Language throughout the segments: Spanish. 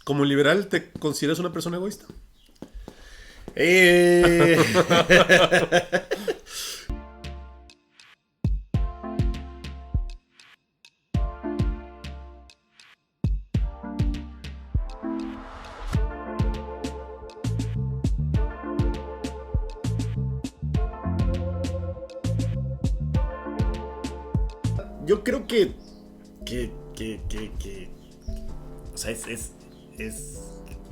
¿Como liberal te consideras una persona egoísta? Eh, Yo creo que o sea, es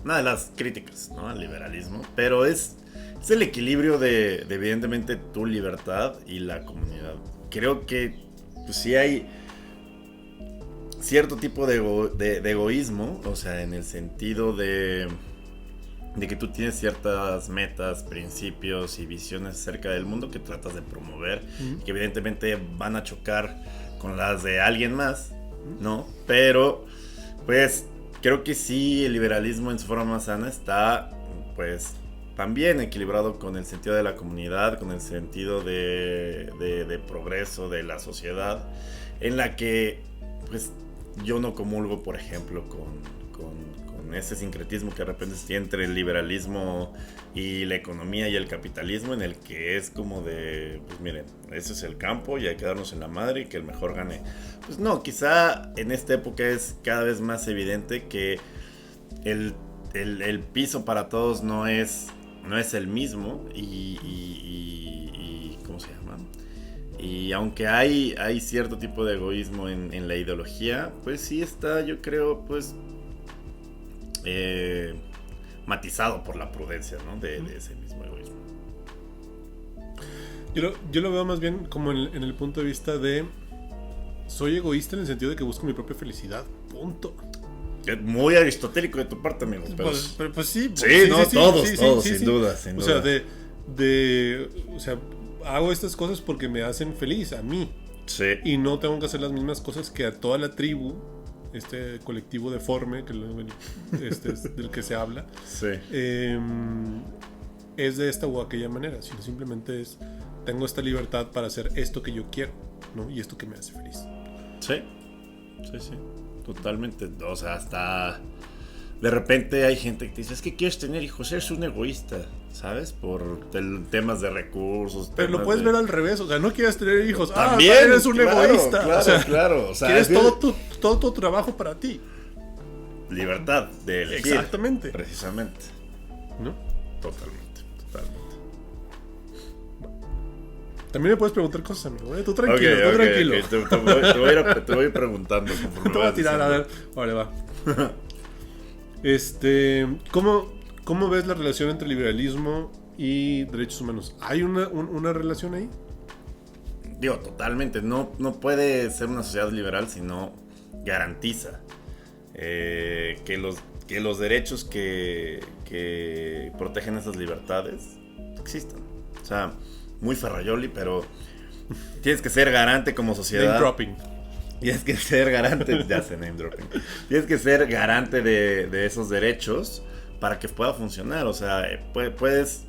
una de las críticas, ¿no?, al liberalismo, pero es el equilibrio de evidentemente tu libertad y la comunidad. Creo que pues, sí hay cierto tipo de egoísmo, o sea, en el sentido de que tú tienes ciertas metas, principios y visiones acerca del mundo que tratas de promover, que evidentemente van a chocar con las de alguien más, ¿no? Pero, pues, creo que sí, el liberalismo en su forma más sana está, pues, también equilibrado con el sentido de la comunidad, con el sentido de progreso de la sociedad, en la que, pues, yo no comulgo, por ejemplo, con ese sincretismo que de repente tiene entre el liberalismo y la economía y el capitalismo, en el que es como de, pues miren, ese es el campo y hay que darnos en la madre y que el mejor gane. Pues no, quizá en esta época es cada vez más evidente que el piso para todos no es el mismo y ¿cómo se llama? Y aunque hay cierto tipo de egoísmo en la ideología, pues sí está, yo creo, pues matizado por la prudencia, ¿no?, de ese mismo egoísmo. Yo lo veo más bien como en el punto de vista de soy egoísta en el sentido de que busco mi propia felicidad. Punto. Muy aristotélico de tu parte, amigo. Pero pues sí. Sí, no, todos, sin duda. O sea, o sea, hago estas cosas porque me hacen feliz a mí. Sí. Y no tengo que hacer las mismas cosas que a toda la tribu, este colectivo deforme del que se habla. Sí. Es de esta o aquella manera, sino simplemente tengo esta libertad para hacer esto que yo quiero, ¿no? Y esto que me hace feliz. Sí. Totalmente. O sea, hasta de repente hay gente que te dice, es que quieres tener hijos, eres un egoísta, ¿sabes? Por temas de recursos. Pero lo puedes ver al revés, o sea, no quieres tener hijos. También, eres un egoísta. Claro. O sea, quieres todo tu trabajo para ti. Libertad de elegir. Exactamente. Precisamente. ¿No? Totalmente. También me puedes preguntar cosas, amigo. Tú tranquilo, Okay. Te voy preguntando. Te voy a tirar, a ver. Vale, va. ¿Cómo ves la relación entre liberalismo y derechos humanos? ¿Hay una relación ahí? Digo, totalmente. No puede ser una sociedad liberal si no garantiza que los derechos que protegen esas libertades existan. O sea, muy Ferrayoli, pero tienes que ser garante como sociedad. Name dropping. Tienes que ser garante, ya sé, name dropping. Tienes que ser garante de esos derechos para que pueda funcionar. O sea, puedes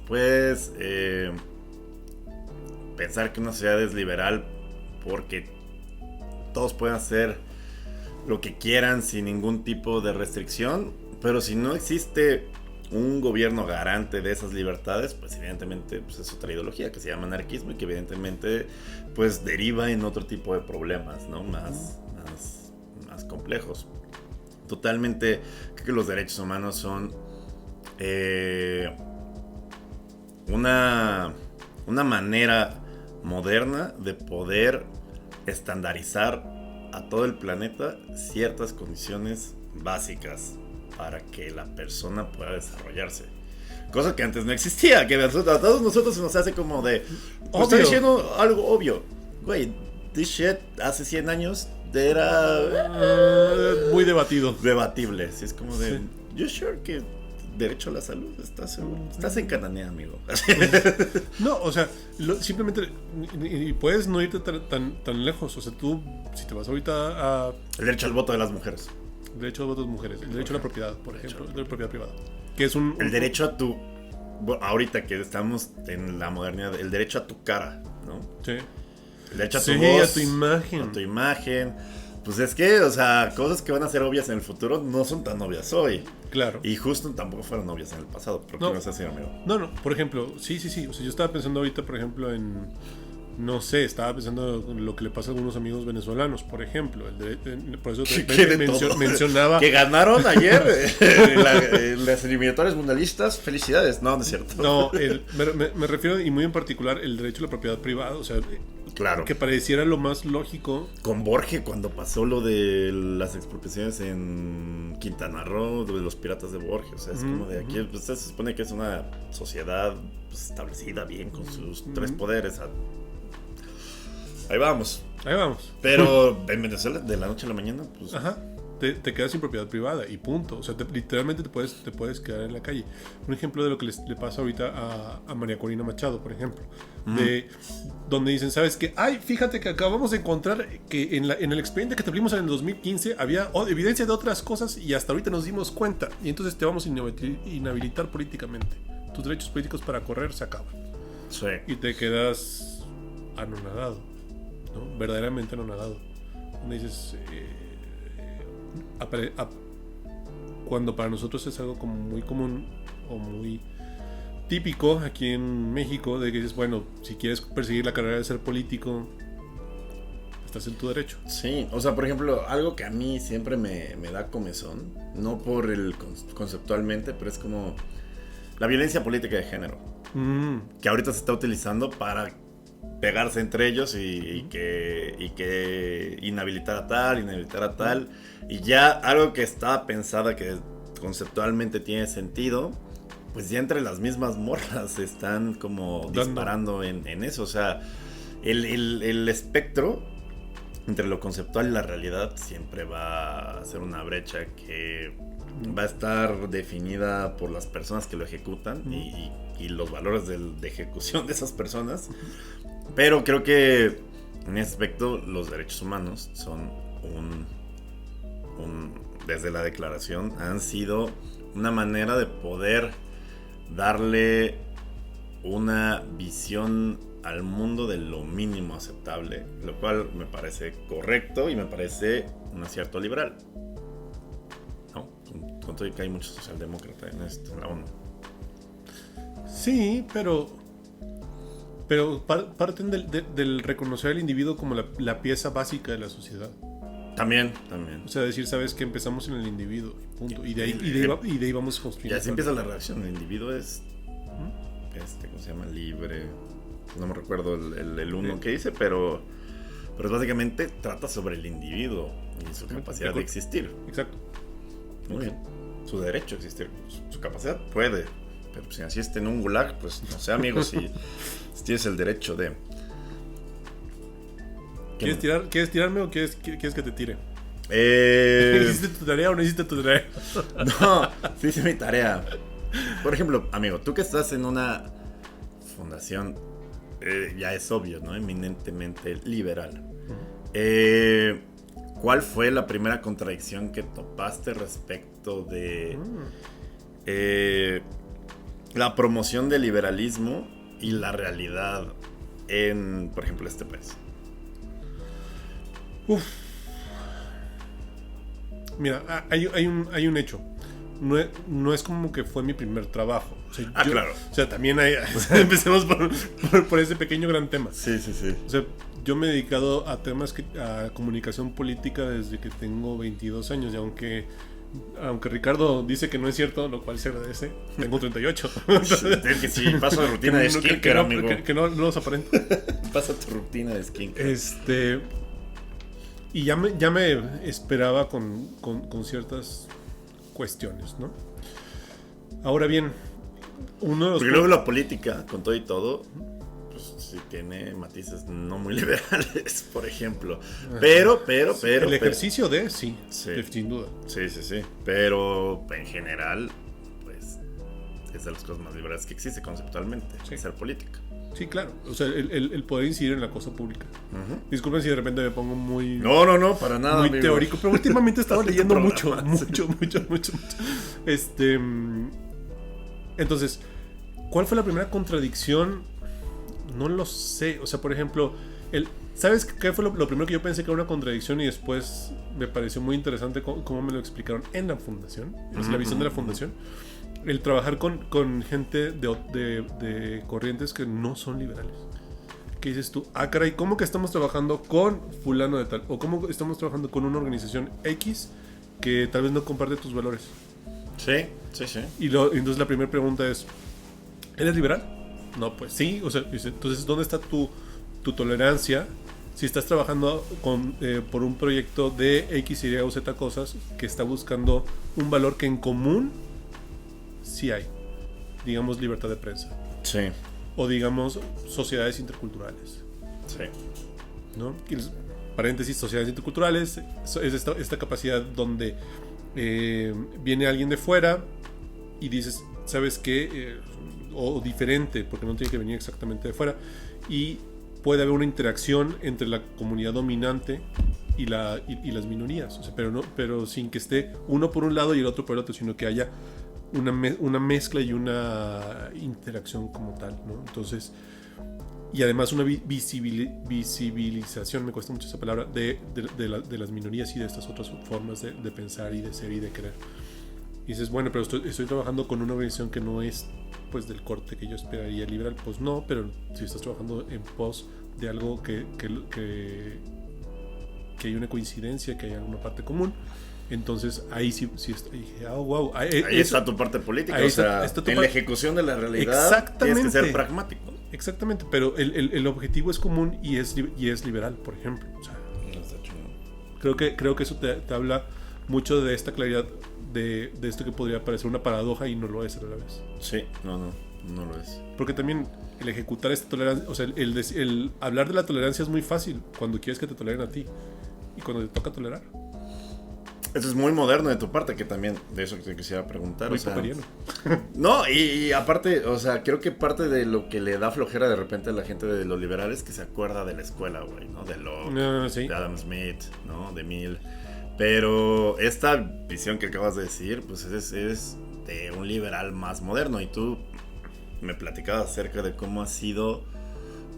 pensar que una sociedad es liberal porque todos pueden hacer lo que quieran sin ningún tipo de restricción, pero si no existe un gobierno garante de esas libertades, pues evidentemente pues, es otra ideología que se llama anarquismo y que evidentemente pues deriva en otro tipo de problemas, ¿no? Más complejos. Totalmente creo que los derechos humanos son una manera moderna de poder estandarizar a todo el planeta ciertas condiciones básicas para que la persona pueda desarrollarse. Cosa que antes no existía, que a todos nosotros se nos hace como de... Estoy diciendo algo obvio. Güey, this shit hace 100 años era... muy debatido. Debatible. Sí, es como de... ¿You sure que derecho a la salud? Estás en Cananea, amigo. No, o sea, simplemente... Y puedes no irte tan lejos. O sea, tú, si te vas ahorita a... El derecho al voto de las mujeres. El derecho a votos de mujeres, el derecho a la propiedad, por ejemplo, de la propiedad privada. Que es el derecho a tu... Ahorita que estamos en la modernidad, el derecho a tu cara, ¿no? Sí. El derecho a tu voz, a tu imagen. A tu imagen. Pues es que, o sea, cosas que van a ser obvias en el futuro no son tan obvias hoy. Claro. Y justo tampoco fueron obvias en el pasado. ¿Pero qué vas a decir, amigo? No, por ejemplo, sí. O sea, yo estaba pensando ahorita, por ejemplo, no sé, estaba pensando en lo que le pasa a algunos amigos venezolanos, por ejemplo. Por eso mencionaba... Que ganaron ayer las eliminatorias mundialistas. Felicidades. No, no es cierto. No, me refiero, y muy en particular, el derecho a la propiedad privada. O sea, claro, que pareciera lo más lógico. Con Borges, cuando pasó lo de las expropiaciones en Quintana Roo, de los piratas de Borges. O sea, es como de aquí, pues, se supone que es una sociedad pues, establecida bien con sus tres poderes. Ahí vamos. Pero en Venezuela, de la noche a la mañana, pues... Ajá. Te quedas sin propiedad privada y punto. O sea, literalmente te puedes quedar en la calle. Un ejemplo de lo que le pasa ahorita a María Corina Machado, por ejemplo. Donde dicen, ¿sabes qué? Ay, fíjate que acabamos de encontrar que en el expediente que te abrimos en el 2015 había evidencia de otras cosas y hasta ahorita nos dimos cuenta. Y entonces te vamos a inhabilitar políticamente. Tus derechos políticos para correr se acaban. Sí. Y te quedas anonadado, ¿no? Verdaderamente anonadado. Donde dices... cuando para nosotros es algo como muy común o muy típico aquí en México, de que dices, bueno, si quieres perseguir la carrera de ser político, estás en tu derecho. Sí, o sea, por ejemplo, algo que a mí siempre me da comezón, no por el conceptualmente, pero es como la violencia política de género, que ahorita se está utilizando para pegarse entre ellos y que inhabilitar a tal, y ya algo que estaba pensada que conceptualmente tiene sentido, pues ya entre las mismas morras están como disparando en eso. O sea, el espectro entre lo conceptual y la realidad siempre va a ser una brecha que va a estar definida por las personas que lo ejecutan y los valores de ejecución de esas personas. Pero creo que en ese aspecto los derechos humanos son desde la declaración han sido una manera de poder darle una visión al mundo de lo mínimo aceptable, lo cual me parece correcto y me parece un acierto liberal. ¿No? Con todo y que hay muchos socialdemócratas en esto, en la ONU. Sí, pero parten del reconocer al individuo como la pieza básica de la sociedad. También. O sea, decir, sabes que empezamos en el individuo, punto. Y de ahí vamos construyendo. Y así empieza la reacción. El individuo es, ¿cómo se llama? Libre. No me recuerdo el uno que dice, pero básicamente trata sobre el individuo y su capacidad de existir. Exacto. Muy bien. Su derecho a existir. Su capacidad puede. Pero si naciste en un gulag, pues no sé, amigos, si tienes el derecho de... ¿Quieres tirarme o quieres que te tire? ¿Hiciste tu tarea o no hiciste tu tarea? No, sí hice mi tarea. Por ejemplo, amigo, tú que estás en una fundación, ya es obvio, ¿no? Eminentemente liberal. ¿Cuál fue la primera contradicción que topaste respecto de la promoción del liberalismo y la realidad en, por ejemplo, este país? Mira, hay un hecho. No es como que fue mi primer trabajo. O sea, claro. O sea, también empecemos por ese pequeño gran tema. Sí. O sea, yo me he dedicado a temas a comunicación política desde que tengo 22 años. Y aunque Ricardo dice que no es cierto, lo cual se agradece, tengo 38. Es que sí, paso de rutina de skincare, amigo. Que no los aparento. Pasa tu rutina de skincare. Y ya me esperaba con ciertas cuestiones, ¿no? Ahora bien, uno de los... Porque luego la política, con todo y todo, pues sí tiene matices no muy liberales, por ejemplo. Pero... El ejercicio de, sí, sin duda. Sí. Pero en general, pues, es de las cosas más liberales que existe conceptualmente, ser política. Sí, claro. O sea, el poder incidir en la cosa pública. Disculpen si de repente me pongo muy... No, para nada, muy amigo. Teórico, pero últimamente he estado leyendo mucho. Entonces, ¿cuál fue la primera contradicción? No lo sé. O sea, por ejemplo, ¿Sabes qué fue lo primero que yo pensé que era una contradicción y después me pareció muy interesante cómo me lo explicaron en la fundación? Es la visión de la fundación. El trabajar con gente de corrientes que no son liberales. ¿Qué dices tú? Ah, caray, ¿cómo que estamos trabajando con fulano de tal? ¿O cómo estamos trabajando con una organización X que tal vez no comparte tus valores? Sí. Entonces la primera pregunta es, ¿eres liberal? No, pues sí. O sea, entonces, ¿dónde está tu tolerancia si estás trabajando por un proyecto de X, Y o Z cosas que está buscando un valor que en común sí hay? Digamos, libertad de prensa. Sí. O digamos, sociedades interculturales. Sí. ¿No? Paréntesis, sociedades interculturales es esta capacidad donde viene alguien de fuera y dices, ¿sabes qué? O diferente, porque no tiene que venir exactamente de fuera. Y puede haber una interacción entre la comunidad dominante y las minorías. O sea, pero sin que esté uno por un lado y el otro por el otro, sino que haya una mezcla y una interacción como tal, ¿no? Entonces, y además una visibilización, me cuesta mucho esa palabra, de las minorías y de estas otras formas de pensar y de ser y de querer. Y dices, bueno, pero estoy trabajando con una organización que no es pues del corte que yo esperaría liberal. Pues no, pero si estás trabajando en pos de algo que hay una coincidencia, que hay alguna parte común, entonces ahí sí dije, oh, wow. Ahí está tu parte política, o sea, en la ejecución de la realidad tienes que ser pragmático. Exactamente, pero el objetivo es común y es liberal, por ejemplo. O sea, creo que eso te habla mucho de esta claridad de esto que podría parecer una paradoja y no lo es a la vez. Sí, no lo es. Porque también el ejecutar esta tolerancia, o sea, el hablar de la tolerancia es muy fácil cuando quieres que te toleren a ti y cuando te toca tolerar. Eso es muy moderno de tu parte, que también de eso te quisiera preguntar. Muy popperiano. No, y aparte, o sea, creo que parte de lo que le da flojera de repente a la gente de los liberales es que se acuerda de la escuela, güey, ¿no? De Locke, sí. De Adam Smith, ¿no? De Mill. Pero esta visión que acabas de decir, pues es de un liberal más moderno. Y tú me platicabas acerca de cómo ha sido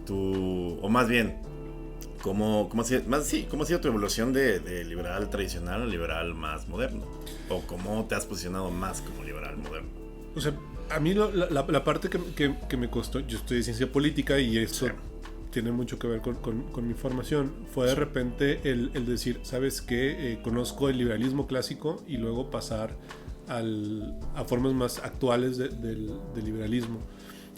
o más bien, ¿cómo ha sido tu evolución de liberal tradicional a liberal más moderno? ¿O cómo te has posicionado más como liberal moderno? O sea, a mí la parte que me costó, yo estudié ciencia política y eso tiene mucho que ver con mi formación, fue de repente el decir, ¿sabes qué? Conozco el liberalismo clásico y luego pasar a formas más actuales del liberalismo.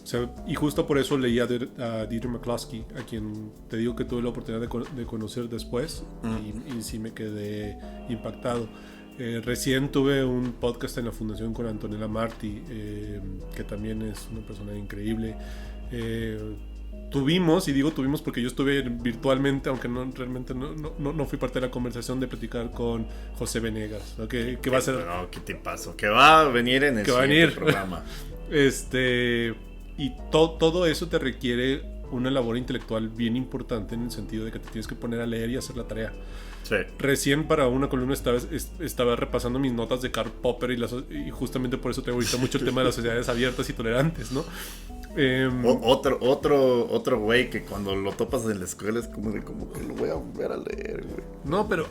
O sea, y justo por eso leí a Dieter McCloskey, a quien te digo que tuve la oportunidad de conocer después, y sí me quedé impactado. Recién tuve un podcast en la fundación con Antonella Marti, que también es una persona increíble. Tuvimos, y digo tuvimos porque yo estuve virtualmente, aunque realmente no fui parte de la conversación, de platicar con José Venegas, ¿no? que va a ser... No, ¿qué te pasó? Que va a venir en el siguiente programa. Y todo eso te requiere una labor intelectual bien importante, en el sentido de que te tienes que poner a leer y hacer la tarea. Sí. Recién para una columna estaba repasando mis notas de Karl Popper y justamente por eso traigo ahorita mucho el tema de las sociedades abiertas y tolerantes, ¿no? Otro güey que cuando lo topas en la escuela es como que lo voy a volver a leer, güey. No, pero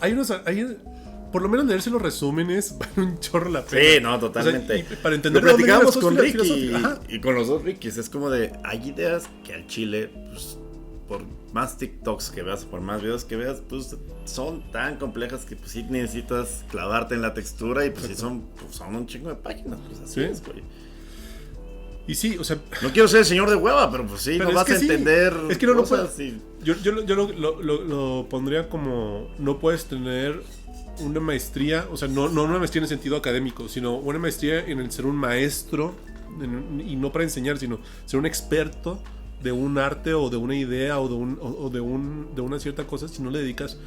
por lo menos leerse los resúmenes vale un chorro la pena. Sí, no, totalmente. O sea, para entender lo platicamos con Ricky y con los dos Rickys. Es como de, hay ideas que al chile, pues, por más TikToks que veas, por más videos que veas, pues son tan complejas que pues sí necesitas clavarte en la textura y pues sí son un chingo de páginas, pues así es, güey. Y sí, o sea... No quiero ser el señor de hueva, pero pues sí, pero no vas a entender... Es que no puedes... Yo lo pondría como... No puedes tener una maestría, o sea, no una maestría en el sentido académico, sino una maestría en el ser un maestro, y no para enseñar, sino ser un experto de un arte o de una idea o de una cierta cosa, si no le dedicas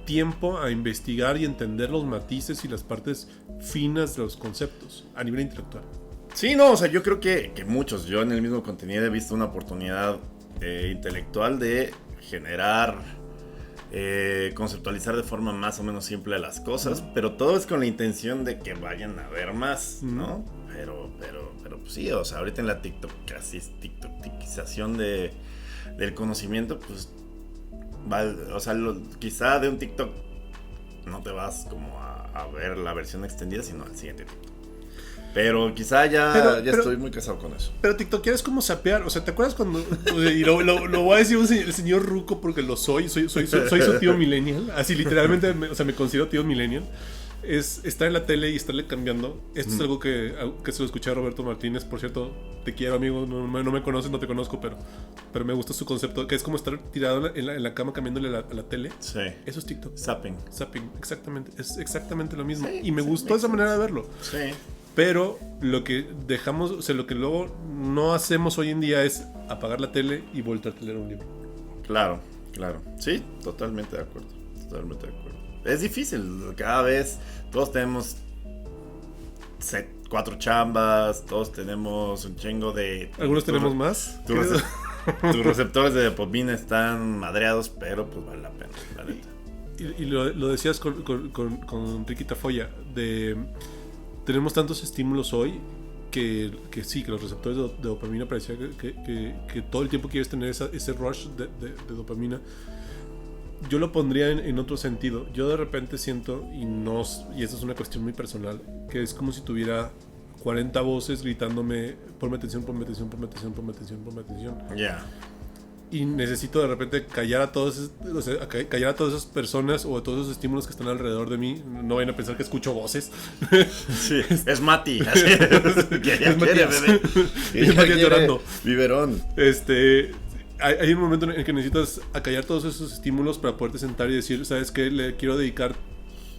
tiempo a investigar y entender los matices y las partes finas de los conceptos a nivel intelectual. Sí, no, o sea, yo creo que muchos, yo en el mismo contenido he visto una oportunidad intelectual de generar, conceptualizar de forma más o menos simple las cosas, pero todo es con la intención de que vayan a ver más, ¿no? Pero pues sí, o sea, ahorita en la TikTokización del conocimiento, pues O sea, quizá de un TikTok no te vas como a ver la versión extendida, sino al siguiente TikTok. Pero quizá ya estoy muy casado con eso. Pero TikTok es como sapear. O sea, ¿te acuerdas cuando... Y lo voy a decir el señor Ruco porque lo soy. Soy su tío millennial. Así literalmente, me considero tío millennial. Es estar en la tele y estarle cambiando. Esto es algo que se lo escuché a Roberto Martínez. Por cierto, te quiero, amigo. No me conoces, no te conozco, pero me gusta su concepto. Que es como estar tirado en la cama cambiándole a la tele. Sí. Eso es TikTok. Zapping, exactamente. Es exactamente lo mismo. Sí, y me gustó esa manera de verlo. Sí. Pero lo que dejamos, o sea, lo que luego no hacemos hoy en día es apagar la tele y volverte a leer un libro. Claro. Sí, totalmente de acuerdo. Es difícil, cada vez todos tenemos 4 chambas, todos tenemos un chingo de... Algunos tenemos más. Tus receptores de dopamina están madreados, pero pues vale la pena, la neta. Y lo decías con Ricky Tafoya, tenemos tantos estímulos hoy que sí, que los receptores de dopamina parecía que todo el tiempo quieres tener ese rush de dopamina. Yo lo pondría en otro sentido. Yo de repente siento, y esa es una cuestión muy personal, que es como si tuviera 40 voces gritándome: ponme atención. Ya. Y necesito de repente callar a todas esas personas o a todos esos estímulos que están alrededor de mí. No vayan a pensar que escucho voces. Sí, es Mati. Es Matías llorando. Biberón. Hay un momento en el que necesitas acallar todos esos estímulos para poderte sentar y decir: ¿sabes qué? Le quiero dedicar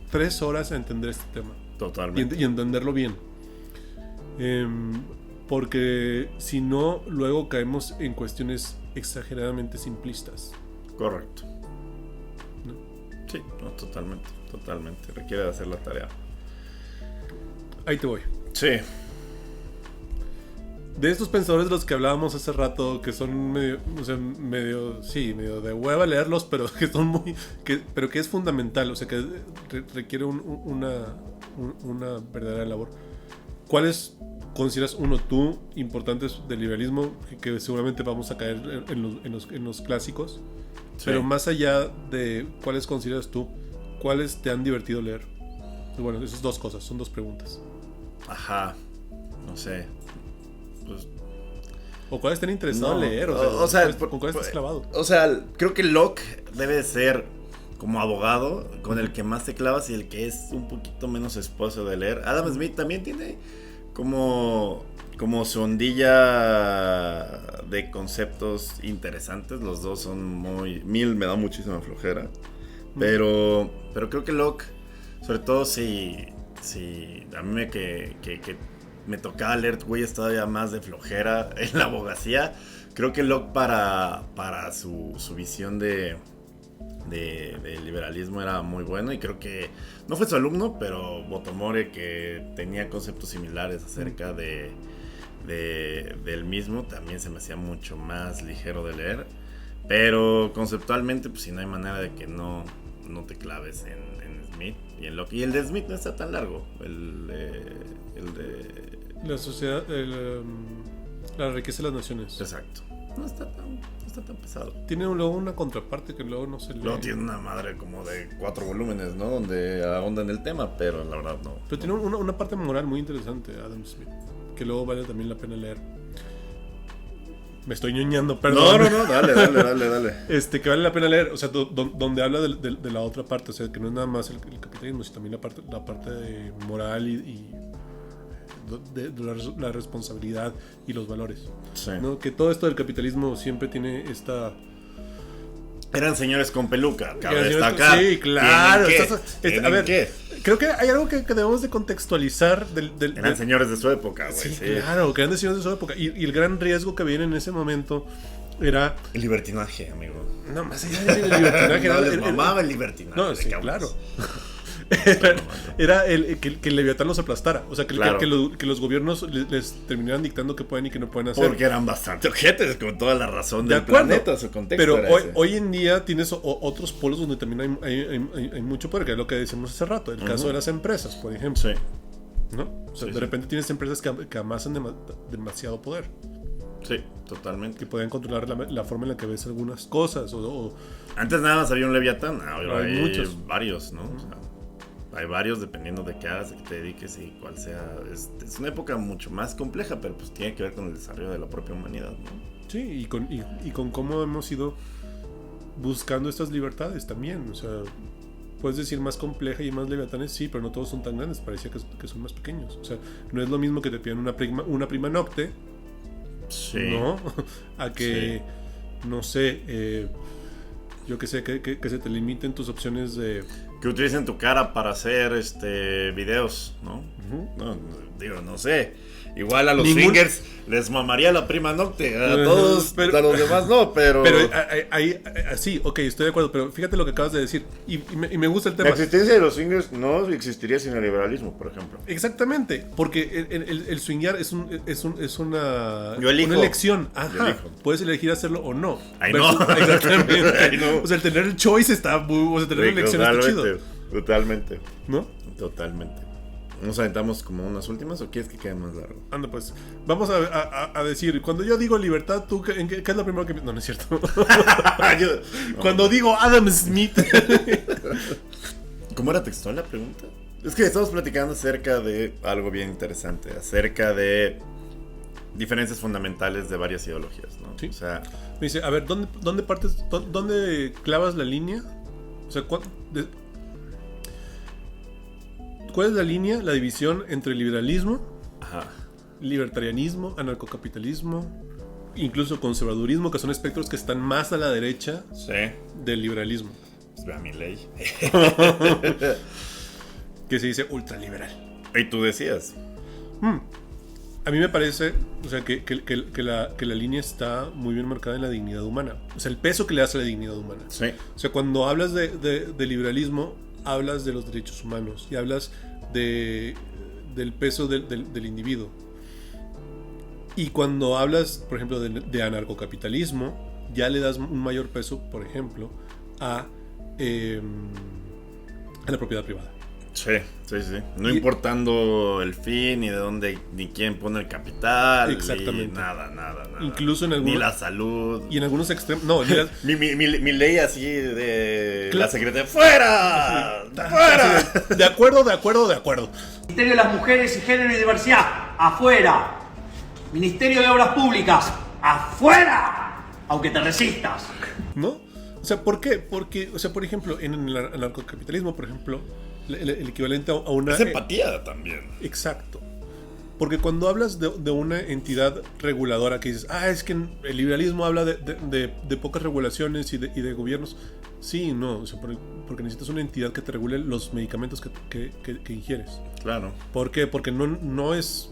3 horas a entender este tema. Totalmente. Y entenderlo bien. Porque si no, luego caemos en cuestiones exageradamente simplistas. Correcto. ¿No? Sí, no, totalmente. Requiere de hacer la tarea. Ahí te voy. Sí. De estos pensadores de los que hablábamos hace rato, que son medio de hueva leerlos, pero que son pero que es fundamental, o sea, que requiere una verdadera labor. ¿Cuáles consideras tú importantes del liberalismo? Que seguramente vamos a caer en los clásicos. Sí. Pero más allá de cuáles consideras tú, ¿cuáles te han divertido leer? Bueno, esas 2 cosas, son 2 preguntas. Ajá, no sé. Pues, o cuáles te han interesado leer, ¿con cuáles estás clavado? O sea, creo que Locke debe ser como abogado con el que más te clavas y el que es un poquito menos esposo de leer. Adam Smith también tiene como su ondilla de conceptos interesantes. Los dos son muy... Mill me da muchísima flojera. Pero creo que Locke, sobre todo si a mí me tocaba leer güeyes todavía más de flojera en la abogacía, creo que Locke para su visión de liberalismo era muy bueno, y creo que no fue su alumno, pero Botomore, que tenía conceptos similares acerca del mismo, también se me hacía mucho más ligero de leer, pero conceptualmente pues si no hay manera de que no te claves en Smith y en Locke. Y el de Smith no está tan largo, el de la sociedad, la riqueza de las naciones. Exacto. No está tan pesado. Tiene luego una contraparte que luego no se lee. Luego tiene una madre como de 4 volúmenes, ¿no? Donde ahonda en el tema, pero la verdad no. Pero tiene una parte moral muy interesante, Adam Smith, que luego vale también la pena leer. Me estoy ñoñando, perdón. No, dale. Que vale la pena leer, o sea, donde habla de la otra parte, o sea, que no es nada más el capitalismo, sino también la parte de moral y de la responsabilidad y los valores. Sí. ¿No? Que todo esto del capitalismo siempre tiene esta... Eran señores con peluca, cabe destacar. Sí, claro. A ver, ¿qué? Creo que hay algo que debemos de contextualizar eran señores de su época, güey. Sí, claro, que eran señores de su época. Y el gran riesgo que viene en ese momento era... El libertinaje, amigo. No, más allá del libertinaje. No, les mamaba el libertinaje. No, sí, claro. Era que el Leviatán los aplastara. O sea, que los gobiernos les terminaran dictando qué pueden y qué no pueden hacer. Porque eran bastante ojetes, con toda la razón del planeta, su contexto. Pero hoy en día tienes otros polos donde también hay mucho poder, que es lo que decíamos hace rato. El caso de las empresas, por ejemplo. Sí. ¿No? O sea, de repente tienes empresas que amasan demasiado poder. Sí, totalmente. Que pueden controlar la forma en la que ves algunas cosas. Antes nada más había un Leviatán, ahora hay muchos. varios, ¿no? O sea, hay varios dependiendo de qué hagas, de qué te dediques y cuál sea. Es una época mucho más compleja, pero pues tiene que ver con el desarrollo de la propia humanidad, ¿no? Sí, y con cómo hemos ido buscando estas libertades también. O sea, puedes decir más compleja y más leviatanes, sí, pero no todos son tan grandes. Parecía que son más pequeños. O sea, no es lo mismo que te pidan una prima nocte, Sí. ¿no? A que, no sé, yo que sé, que se te limiten tus opciones de... Que utilicen tu cara para hacer videos, ¿no? No, digo, no sé. Igual a los swingers les mamaría la prima nocte. A todos, pero, a los demás no, pero... Pero ahí, sí, ok, estoy de acuerdo. Pero fíjate lo que acabas de decir. Y me gusta el tema. La existencia de los swingers no existiría sin el liberalismo, por ejemplo. Exactamente. Porque el swingear es una elección. Ajá. Yo elijo. Puedes elegir hacerlo o no. Ay, no. Exactamente. Ay, no. O sea, el tener el choice está muy... O sea, tener la elección está chido. Totalmente. ¿No? Totalmente. ¿Nos aventamos como unas últimas o quieres que quede más largo? Anda, pues. Vamos a decir, cuando yo digo libertad, ¿tú qué es lo primero que... No, no es cierto. Cuando digo Adam Smith... ¿Cómo era textual la pregunta? Es que estamos platicando acerca de algo bien interesante, acerca de diferencias fundamentales de varias ideologías, ¿no? Sí. O sea... Me dice, a ver, ¿dónde partes, dónde clavas la línea? O sea, ¿cuál es la línea, la división entre liberalismo, libertarianismo, anarcocapitalismo, incluso conservadurismo, que son espectros que están más a la derecha del liberalismo? Pues vea mi ley. Que se dice ultraliberal. Y tú decías. A mí me parece, o sea, que la línea está muy bien marcada en la dignidad humana. O sea, el peso que le das a la dignidad humana. Sí. O sea, cuando hablas de liberalismo, hablas de los derechos humanos y hablas del peso del individuo. Y cuando hablas, por ejemplo, de anarcocapitalismo, ya le das un mayor peso, por ejemplo, a la propiedad privada. Sí. No importando el fin, ni de dónde, ni quién pone el capital. Exactamente. Nada. Incluso en algunos... Ni la salud. Y en algunos extremos... No, mi ley así de la secretaria. ¡Fuera! ¡Fuera! De acuerdo. Ministerio de las Mujeres y Género y Diversidad, afuera. Ministerio de Obras Públicas, afuera. Aunque te resistas. ¿No? O sea, ¿por qué? Porque, o sea, por ejemplo, en el anarcocapitalismo, por ejemplo, el equivalente a una... Es empatía también. Exacto. Porque cuando hablas de una entidad reguladora que dices, es que el liberalismo habla de pocas regulaciones y de gobiernos. Sí, no, o sea, porque necesitas una entidad que te regule los medicamentos que ingieres. Claro. ¿Por qué? Porque no es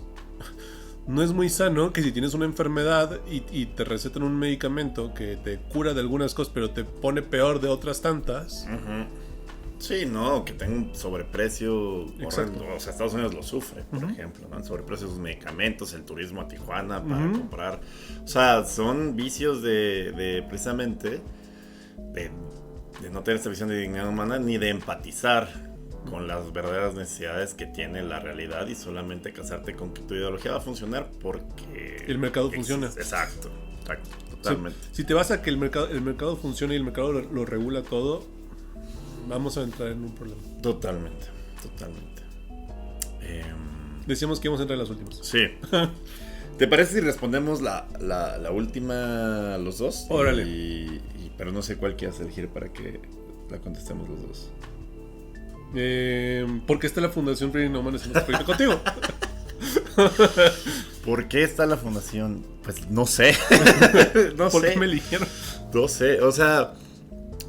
muy sano que si tienes una enfermedad y te recetan un medicamento que te cura de algunas cosas, pero te pone peor de otras tantas. Sí, no, que tenga un sobreprecio. Exacto. O sea, Estados Unidos lo sufre, por ejemplo, ¿no? El sobreprecio de sus medicamentos, el turismo a Tijuana para comprar. O sea, son vicios de precisamente de no tener esta visión de dignidad humana ni de empatizar con las verdaderas necesidades que tiene la realidad y solamente casarte con que tu ideología va a funcionar porque el mercado funciona. Exacto, totalmente. Si te vas a que el mercado funcione y el mercado lo regula todo, vamos a entrar en un problema. Totalmente. Decíamos que íbamos a entrar en las últimas. Sí. ¿Te parece si respondemos la última los dos? Órale. Pero no sé cuál quieras elegir para que la contestemos los dos. ¿Por qué está la Fundación Freire Naumann haciendo este proyecto contigo? ¿Por qué está la fundación? Pues no sé. ¿Por qué me eligieron? No sé, o sea,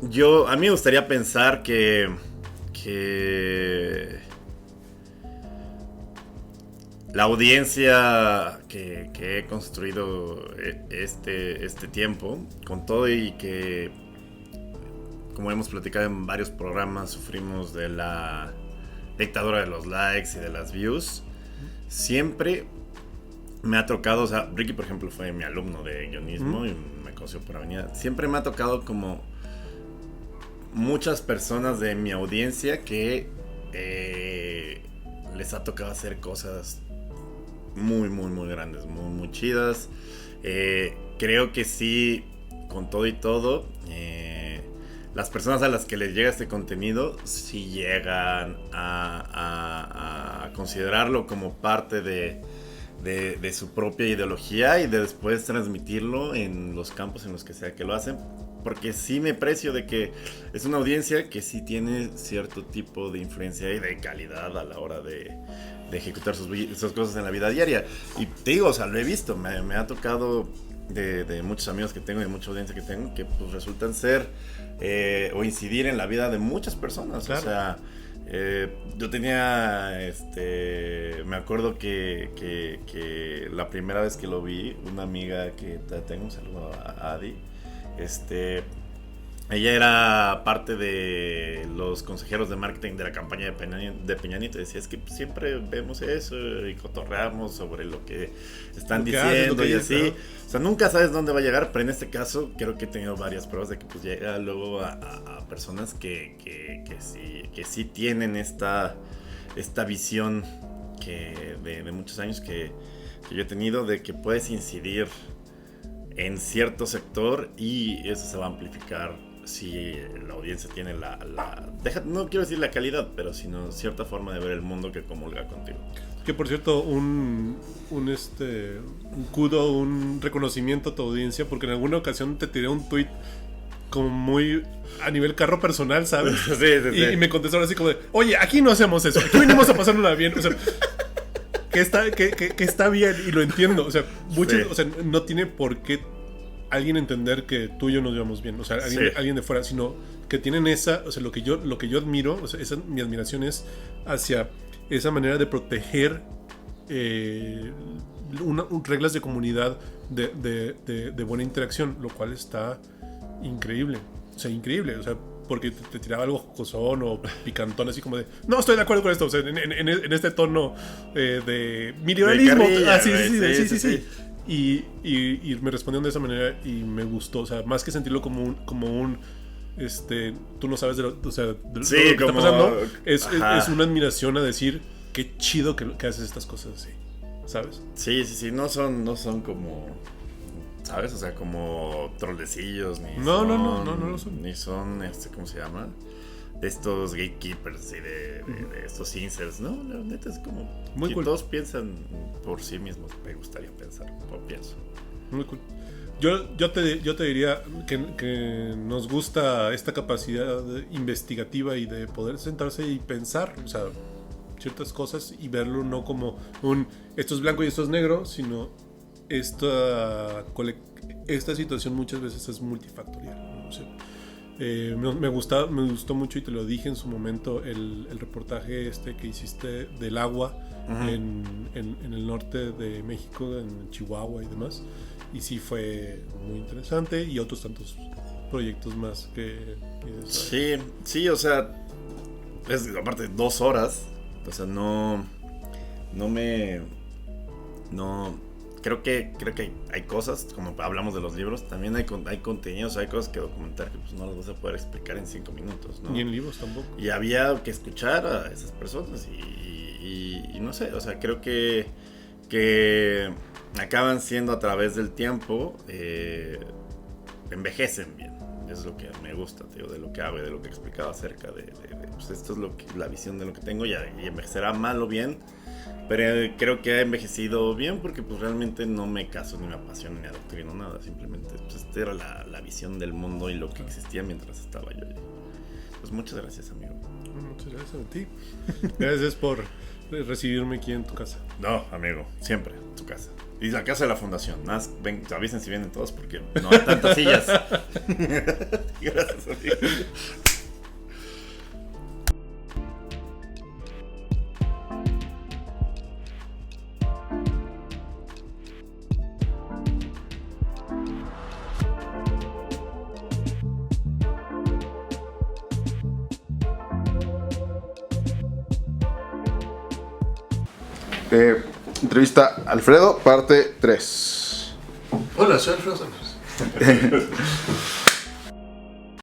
a mí me gustaría pensar que la audiencia que he construido este tiempo, con todo y que, como hemos platicado en varios programas, sufrimos de la dictadura de los likes y de las views, siempre me ha tocado, o sea, Ricky, por ejemplo, fue mi alumno de guionismo y me conoció por Avenida. Siempre me ha tocado como muchas personas de mi audiencia que les ha tocado hacer cosas muy, muy, muy grandes, muy, muy chidas. Creo que sí, con todo y todo, las personas a las que les llega este contenido sí llegan a considerarlo como parte de su propia ideología y de después transmitirlo en los campos en los que sea que lo hacen. Porque sí me precio de que es una audiencia que sí tiene cierto tipo de influencia y de calidad a la hora de ejecutar sus cosas en la vida diaria. Y te digo, o sea, lo he visto, me ha tocado de muchos amigos que tengo y de mucha audiencia que tengo que pues resultan ser o incidir en la vida de muchas personas. Claro. O sea, yo tenía, me acuerdo que la primera vez que lo vi, una amiga que tengo, un saludo a Adi, ella era parte de los consejeros de marketing de la campaña de Peña Nieto. Decía, es que siempre vemos eso y cotorreamos sobre lo que están diciendo y así. O sea, nunca sabes dónde va a llegar, pero en este caso creo que he tenido varias pruebas de que pues llega luego a personas que sí tienen esta visión de muchos años que yo he tenido, de que puedes incidir en cierto sector y eso se va a amplificar si la audiencia tiene no quiero decir la calidad, pero sino cierta forma de ver el mundo que comulga contigo. Que por cierto, un kudo, un reconocimiento a tu audiencia, porque en alguna ocasión te tiré un tweet como muy a nivel carro personal, ¿sabes? Sí. Y me contestaron así como de, oye, aquí no hacemos eso, aquí venimos a pasárnosla bien, o sea, que está bien y lo entiendo, o sea, o sea, no tiene por qué alguien entender que tú y yo nos llevamos bien, o sea, alguien de fuera, sino que tienen o sea, lo que yo admiro, o sea, mi admiración es hacia esa manera de proteger reglas de comunidad de buena interacción, lo cual está increíble, o sea, porque te tiraba algo jocosón o picantón, así como de, no estoy de acuerdo con esto, o sea, en este tono de militarismo, sí. Y me respondieron de esa manera y me gustó, o sea, más que sentirlo como un tú no sabes de lo que está pasando, es una admiración a decir qué chido que haces estas cosas así, ¿sabes? Sí, no son como, ¿sabes? O sea, como trolecillos, ni no lo son. Ni son, ¿cómo se llama? De estos gatekeepers y de estos incels, ¿no? La neta es como muy cool. Todos piensan por sí mismos, me gustaría pensar, o pienso. Muy cool. Yo te diría que nos gusta esta capacidad investigativa y de poder sentarse y pensar, o sea, ciertas cosas y verlo no como esto es blanco y esto es negro, sino esta situación muchas veces es multifactorial, ¿no? O sea, me gustó mucho y te lo dije en su momento el reportaje que hiciste del agua en el norte de México, en Chihuahua y demás, y sí fue muy interesante, y otros tantos proyectos más que sí, o sea, es aparte 2 horas, o sea, creo que hay cosas, como hablamos de los libros, también hay contenidos, hay cosas que documentar que pues no las vas a poder explicar en 5 minutos, ¿no? Ni en libros tampoco. Y había que escuchar a esas personas y no sé, o sea, creo que acaban siendo a través del tiempo, envejecen bien. Eso es lo que me gusta, tío, de lo que hago y de lo que he explicado acerca de pues esto es la visión de lo que tengo, y envejecerá mal o bien. Pero creo que ha envejecido bien porque pues realmente no me caso ni me apasiono ni adoctrino nada. Simplemente pues esta era la visión del mundo y lo que existía mientras estaba yo allí. Pues muchas gracias, amigo. Muchas gracias a ti. Gracias por recibirme aquí en tu casa. No, amigo, siempre en tu casa. Y la casa de la fundación. Más, avisen si vienen todos porque no hay tantas sillas. Gracias, amigo. Entrevista Alfredo, parte 3. Hola, soy Alfredo Santos.